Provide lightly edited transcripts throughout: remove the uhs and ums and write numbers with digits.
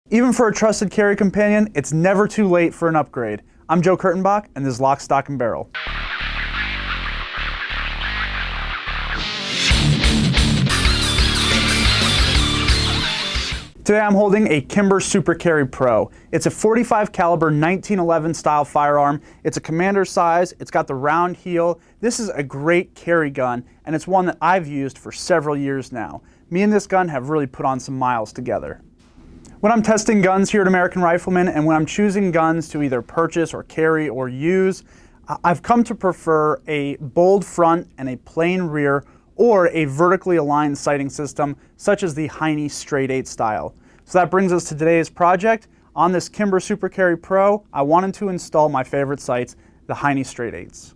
Even for a trusted carry companion, it's never too late for an upgrade. I'm Joe Kurtenbach, and this is Lock, Stock, and Barrel. Today I'm holding a Kimber Super Carry Pro. It's a .45 caliber 1911 style firearm. It's a commander size, it's got the round heel. This is a great carry gun, and it's one that I've used for several years now. Me and this gun have really put on some miles together. When I'm testing guns here at American Rifleman, and when I'm choosing guns to either purchase or carry or use, I've come to prefer a bold front and a plain rear, or a vertically aligned sighting system such as the Heinie straight 8 style. So that brings us to today's project. On this Kimber Super Carry Pro, I wanted to install my favorite sights, the Heinie straight 8s.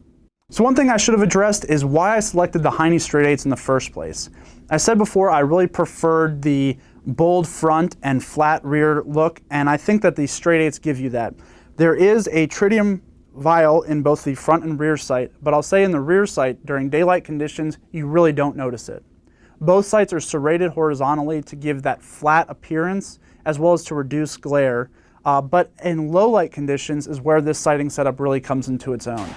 So one thing I should have addressed is why I selected the Heinie straight 8s in the first place. I said before I really preferred the bold front and flat rear look, and I think that the straight 8s give you that. There is a tritium vial in both the front and rear sight, but I'll say in the rear sight, during daylight conditions, you really don't notice it. Both sights are serrated horizontally to give that flat appearance, as well as to reduce glare, but in low light conditions is where this sighting setup really comes into its own.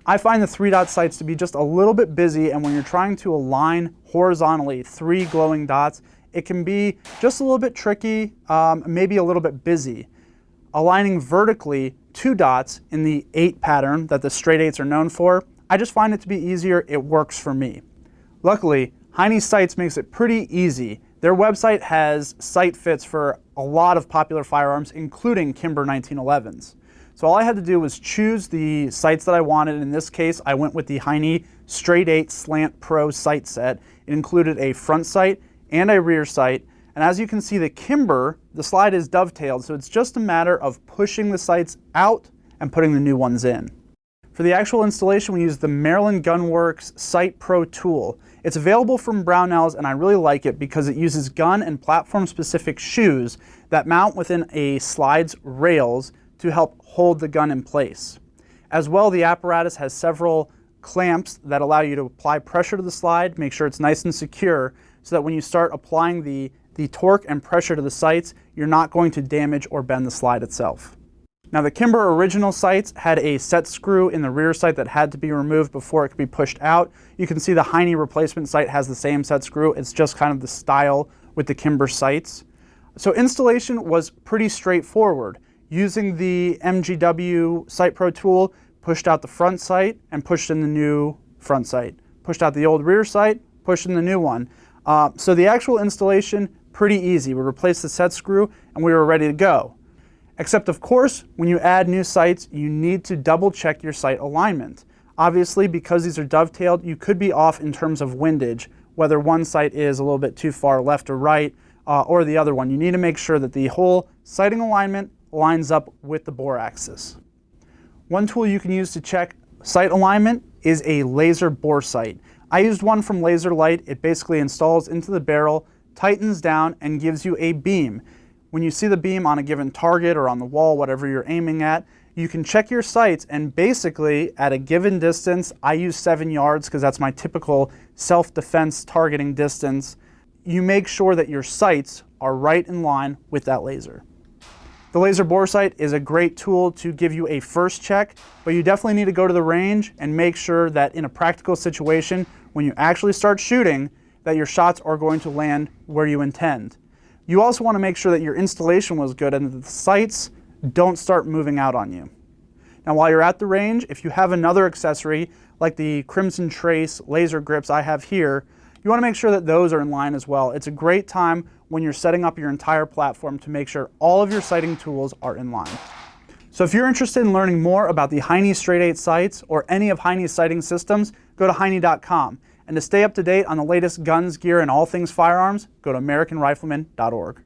I find the 3-dot sights to be just a little bit busy, and when you're trying to align horizontally 3 glowing dots, it can be just a little bit tricky, maybe a little bit busy. Aligning vertically 2 dots in the 8 pattern that the straight 8s are known for, I just find it to be easier. It works for me. Luckily, Heinie Sights makes it pretty easy. Their website has sight fits for a lot of popular firearms, including Kimber 1911s. So all I had to do was choose the sights that I wanted. In this case, I went with the Heinie straight 8 SlantPro sight set. It included a front sight and a rear sight. And as you can see, the Kimber, the slide is dovetailed, so it's just a matter of pushing the sights out and putting the new ones in. For the actual installation, we use the Maryland Gunworks SlantPro tool. It's available from Brownells, and I really like it because it uses gun and platform-specific shoes that mount within a slide's rails to help hold the gun in place. As well, the apparatus has several clamps that allow you to apply pressure to the slide, make sure it's nice and secure, so that when you start applying the torque and pressure to the sights, you're not going to damage or bend the slide itself. Now, the Kimber original sights had a set screw in the rear sight that had to be removed before it could be pushed out. You can see the Heinie replacement sight has the same set screw. It's just kind of the style with the Kimber sights. So installation was pretty straightforward. Using the MGW SlantPro tool, pushed out the front sight and pushed in the new front sight. Pushed out the old rear sight, pushed in the new one. So the actual installation, pretty easy. We replaced the set screw and we were ready to go. Except of course, when you add new sights, you need to double check your sight alignment. Obviously, because these are dovetailed, you could be off in terms of windage, whether one sight is a little bit too far left or right, or the other one. You need to make sure that the whole sighting alignment lines up with the bore axis. One tool you can use to check sight alignment is a laser bore sight. I used one from Laser Light. It basically installs into the barrel, tightens down, and gives you a beam. When you see the beam on a given target or on the wall, whatever you're aiming at, you can check your sights, and basically at a given distance, I use 7 yards because that's my typical self-defense targeting distance, you make sure that your sights are right in line with that laser. The laser bore sight is a great tool to give you a first check, but you definitely need to go to the range and make sure that in a practical situation, when you actually start shooting, that your shots are going to land where you intend. You also want to make sure that your installation was good and that the sights don't start moving out on you. Now, while you're at the range, if you have another accessory like the Crimson Trace laser grips I have here, you want to make sure that those are in line as well. It's a great time when you're setting up your entire platform to make sure all of your sighting tools are in line. So if you're interested in learning more about the Heinie straight 8 sights or any of Heinie's sighting systems, go to Heinie.com. And to stay up to date on the latest guns, gear, and all things firearms, go to AmericanRifleman.org.